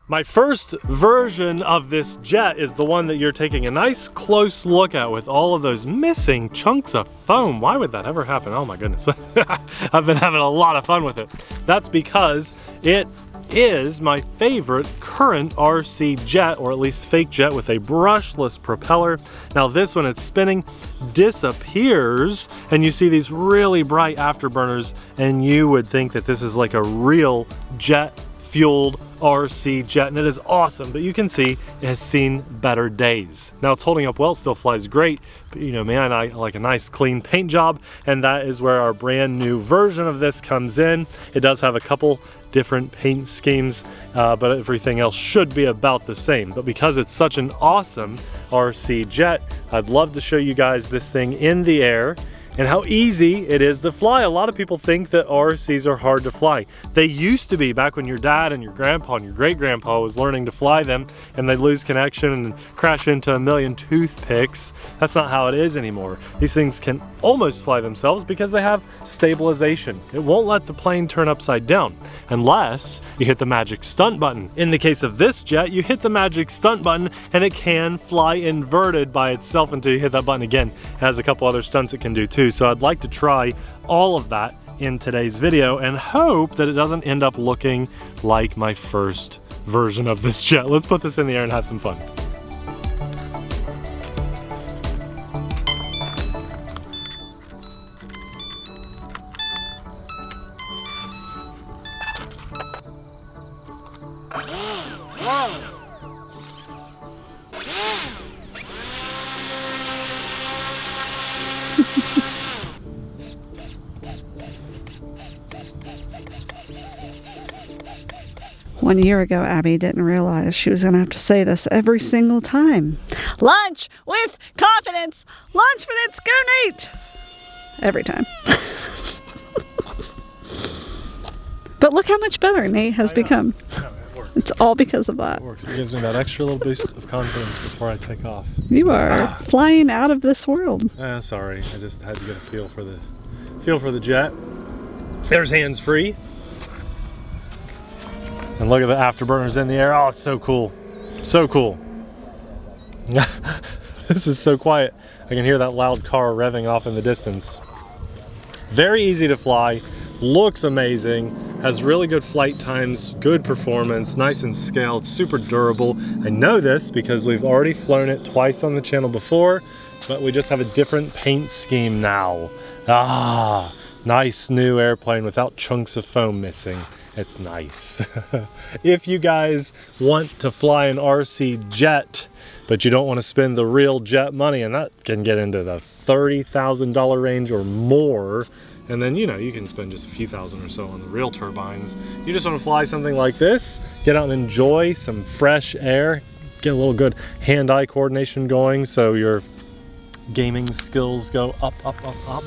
My first version of this jet is the one that you're taking a nice close look at with all of those missing chunks of foam. Why would that ever happen? Oh my goodness. I've been having a lot of fun with it. That's because it is my favorite current RC jet, or at least fake jet, with a brushless propeller. Now this, when it's spinning, disappears and you see these really bright afterburners, and you would think that this is like a real jet fueled RC jet, and it is awesome, but you can see it has seen better days. Now it's holding up well, still flies great, but you know, man, I like a nice clean paint job, and that is where our brand new version of this comes in. It does have a couple different paint schemes, but everything else should be about the same. But because it's such an awesome RC jet, I'd love to show you guys this thing in the air and how easy it is to fly. A lot of people think that RCs are hard to fly. They used to be, back when your dad and your grandpa and your great-grandpa was learning to fly them, and they lose connection and crash into a million toothpicks. That's not how it is anymore. These things can almost fly themselves because they have stabilization. It won't let the plane turn upside down unless you hit the magic stunt button. In the case of this jet, you hit the magic stunt button and it can fly inverted by itself until you hit that button again. It has a couple other stunts it can do too. So I'd like to try all of that in today's video and hope that it doesn't end up looking like my first version of this jet. Let's put this in the air and have some fun. One year ago, Abby didn't realize she was going to have to say this every single time. Lunch with confidence! Lunch minutes, go Nate! Every time. But look how much better Nate has become. No, it works. It's all because of that. It works. It gives me that extra little boost of confidence before I take off. You are flying out of this world. Sorry, I just had to get a feel for the jet. There's hands-free. And look at the afterburners in the air. Oh, it's so cool. So cool. This is so quiet. I can hear that loud car revving off in the distance. Very easy to fly. Looks amazing. Has really good flight times, good performance, nice and scaled, super durable. I know this because we've already flown it twice on the channel before, but we just have a different paint scheme now. Ah, nice new airplane without chunks of foam missing. It's nice. If you guys want to fly an RC jet, but you don't want to spend the real jet money, and that can get into the $30,000 range or more, and then, you know, you can spend just a few thousand or so on the real turbines. You just want to fly something like this, get out and enjoy some fresh air, get a little good hand-eye coordination going so your gaming skills go up, up, up, up.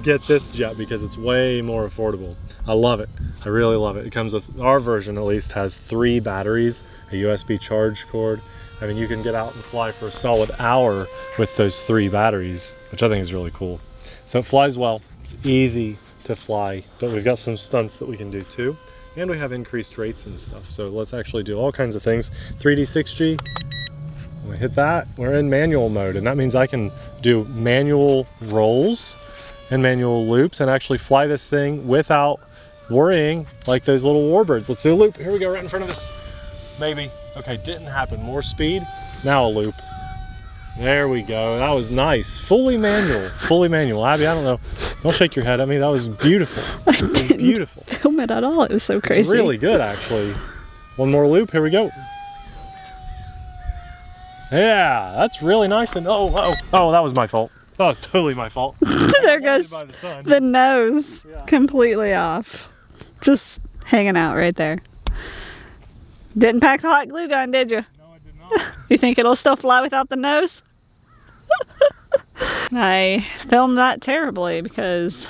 Get this jet because it's way more affordable. I love it. I really love it. It comes with, our version at least, has 3 batteries, a USB charge cord. I mean, you can get out and fly for a solid hour with those 3 batteries, which I think is really cool. So it flies well. It's easy to fly, but we've got some stunts that we can do too. And we have increased rates and stuff. So let's actually do all kinds of things. 3D 6G. When we hit that, we're in manual mode, and that means I can do manual rolls and manual loops and actually fly this thing without worrying like those little warbirds. Let's do a loop. Here we go, right in front of us. Maybe. Okay, didn't happen. More speed. Now a loop. There we go. That was nice. Fully manual. Fully manual. Abby, I don't know. Don't shake your head at me. That was beautiful. I didn't beautiful. Film it at all. It was so crazy. It's really good, actually. One more loop. Here we go. Yeah, that's really nice. And oh, that was my fault. That was totally my fault. There goes the nose. Yeah. Completely off. Just hanging out right there. Didn't pack the hot glue gun, did you? No, I did not. You think it'll still fly without the nose? I filmed that terribly because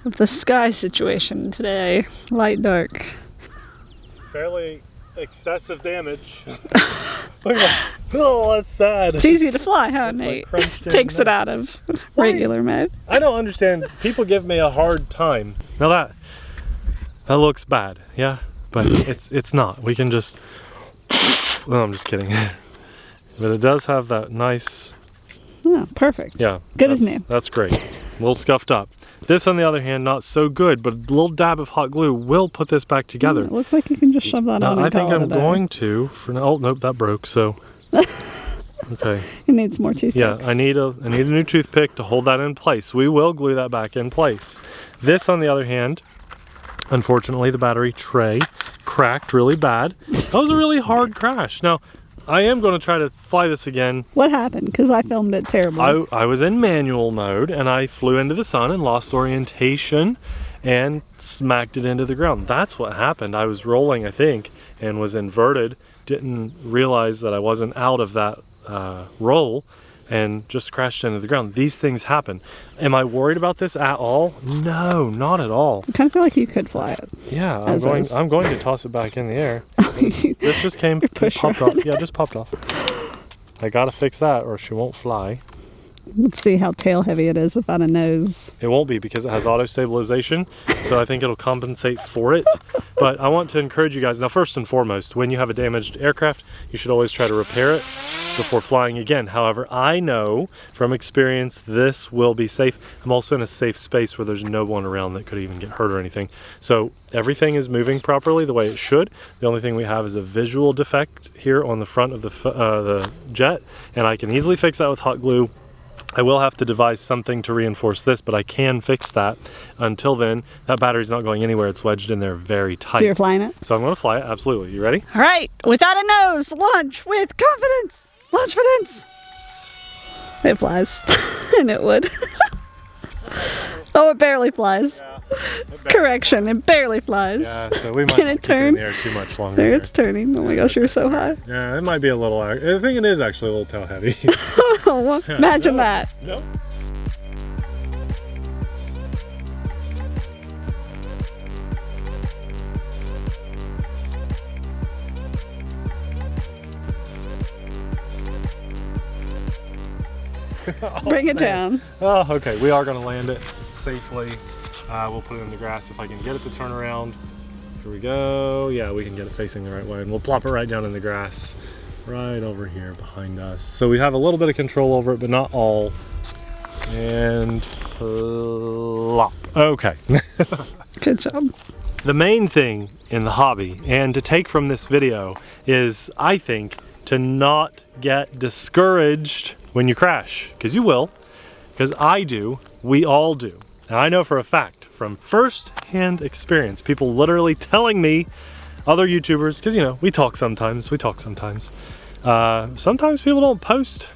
of the sky situation today. Light, dark. Fairly excessive damage. Oh, that's sad. It's easy to fly, huh, Nate? Takes it out of regular mode. I don't understand. People give me a hard time. Now that looks bad, yeah? but it's not. We can just, well, I'm just kidding. But it does have that nice. Oh, perfect. Yeah. Good as new. That's great. A little scuffed up. This, on the other hand, not so good, but a little dab of hot glue will put this back together. It looks like you can just shove that on. I think I'm going to, for now. Oh, nope, that broke, so. Okay. It needs more toothpicks. Yeah, I need a new toothpick to hold that in place. We will glue that back in place. This, on the other hand, unfortunately, the battery tray cracked really bad. That was a really hard crash. Now, I am going to try to fly this again. What happened? Because I filmed it terribly. I was in manual mode, and I flew into the sun and lost orientation and smacked it into the ground. That's what happened. I was rolling, I think, and was inverted. Didn't realize that I wasn't out of that roll and just crashed into the ground. These things happen. Am I worried about this at all? No, not at all. I kind of feel like you could fly it. Yeah, I'm going to toss it back in the air. This just popped off. Yeah, just popped off. I gotta fix that or she won't fly. Let's see how tail heavy it is without a nose. It won't be because it has auto stabilization, so I think it'll compensate for it. But I want to encourage you guys, now first and foremost, when you have a damaged aircraft, you should always try to repair it before flying again. However, I know from experience this will be safe. I'm also in a safe space where there's no one around that could even get hurt or anything. So everything is moving properly the way it should. The only thing we have is a visual defect here on the front of the jet, and I can easily fix that with hot glue. I will have to devise something to reinforce this, but I can fix that. Until then, that battery's not going anywhere. It's wedged in there very tight. So you're flying it? So I'm going to fly it, absolutely. You ready? All right, without a nose, launch with confidence. Launch confidence. It flies, and it would. Oh, it barely flies. Yeah, correction, it barely flies. Yeah, so we might Can not it keep it turn? in the air too much longer. There, it's turning. Oh my gosh, you're so high. Yeah, it might be a little, I think it is actually a little tail heavy. Oh, imagine that. Nope. Bring it down. Oh, okay. We are going to land it safely. We'll put it in the grass if I can get it to turn around. Here we go. Yeah, we can get it facing the right way. And we'll plop it right down in the grass right over here behind us. So we have a little bit of control over it, but not all. And plop. Okay. Good job. The main thing in the hobby and to take from this video is, I think, to not get discouraged when you crash, because you will, because I do, we all do. And I know for a fact from first-hand experience, people literally telling me, other YouTubers, because you know, we talk sometimes. Sometimes people don't post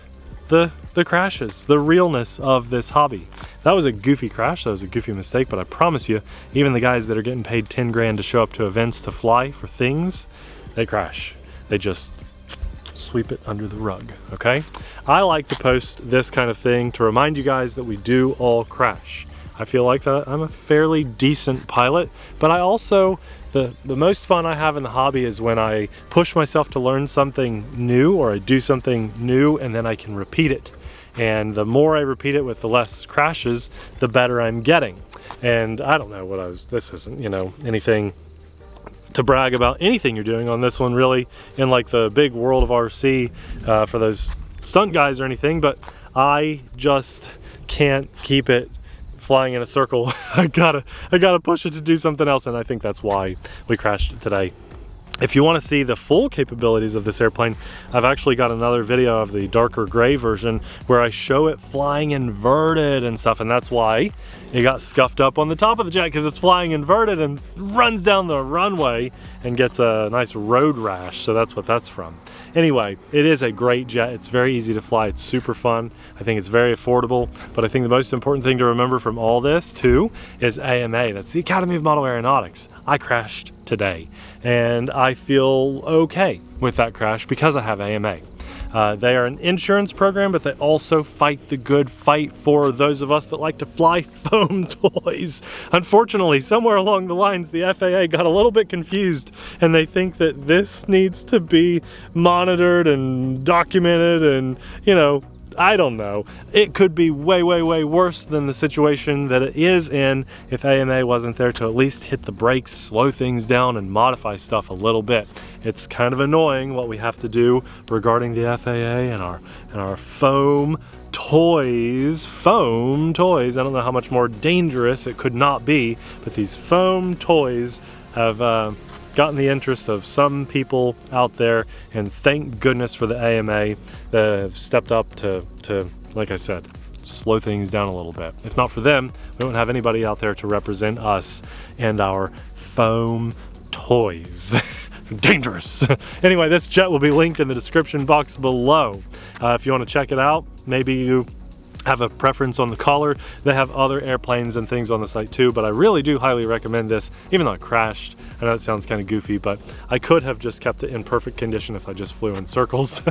the crashes, the realness of this hobby. That was a goofy crash, that was a goofy mistake, but I promise you, even the guys that are getting paid 10 grand to show up to events to fly for things, they crash. They just sweep it under the rug, okay? I like to post this kind of thing to remind you guys that we do all crash. I feel like that I'm a fairly decent pilot, but I also, the most fun I have in the hobby is when I push myself to learn something new, or I do something new and then I can repeat it. And the more I repeat it with the less crashes, the better I'm getting. And I don't know what this isn't, you know, anything to brag about anything you're doing on this one really in like the big world of RC for those stunt guys or anything, but I just can't keep it flying in a circle. I gotta push it to do something else, and I think that's why we crashed it today. If you want to see the full capabilities of this airplane, I've actually got another video of the darker gray version where I show it flying inverted and stuff, and that's why it got scuffed up on the top of the jet, because it's flying inverted and runs down the runway and gets a nice road rash, so that's what that's from. Anyway, it is a great jet. It's very easy to fly. It's super fun. I think it's very affordable, but I think the most important thing to remember from all this too is AMA. That's the Academy of Model Aeronautics. I crashed today, and I feel okay with that crash because I have AMA. They are an insurance program, but they also fight the good fight for those of us that like to fly foam toys. Unfortunately, somewhere along the lines, the FAA got a little bit confused, and they think that this needs to be monitored and documented, and you know, I don't know. It could be way, way, way worse than the situation that it is in if AMA wasn't there to at least hit the brakes, slow things down, and modify stuff a little bit. It's kind of annoying what we have to do regarding the FAA and our foam toys. Foam toys, I don't know how much more dangerous it could not be, but these foam toys have gotten the interest of some people out there, and thank goodness for the AMA that have stepped up to, like I said, slow things down a little bit. If not for them, we don't have anybody out there to represent us and our foam toys. Dangerous. Anyway, this jet will be linked in the description box below. If you want to check it out, maybe you have a preference on the color. They have other airplanes and things on the site too, but I really do highly recommend this, even though it crashed. I know it sounds kind of goofy, but I could have just kept it in perfect condition if I just flew in circles.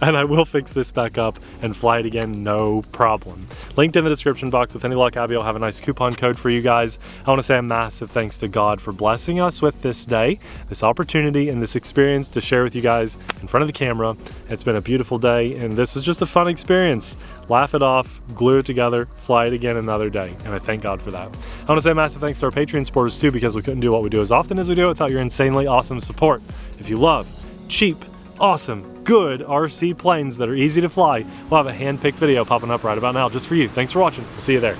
And I will fix this back up and fly it again, no problem. Linked in the description box. With any luck, Abby will have a nice coupon code for you guys. I want to say a massive thanks to God for blessing us with this day, this opportunity, and this experience to share with you guys in front of the camera. It's been a beautiful day, and this is just a fun experience. Laugh it off, glue it together, fly it again another day, and I thank God for that. I want to say a massive thanks to our Patreon supporters too, because we couldn't do what we do as often as we do without your insanely awesome support. If you love cheap, awesome, good RC planes that are easy to fly, we'll have a hand-picked video popping up right about now just for you. Thanks for watching. We'll see you there.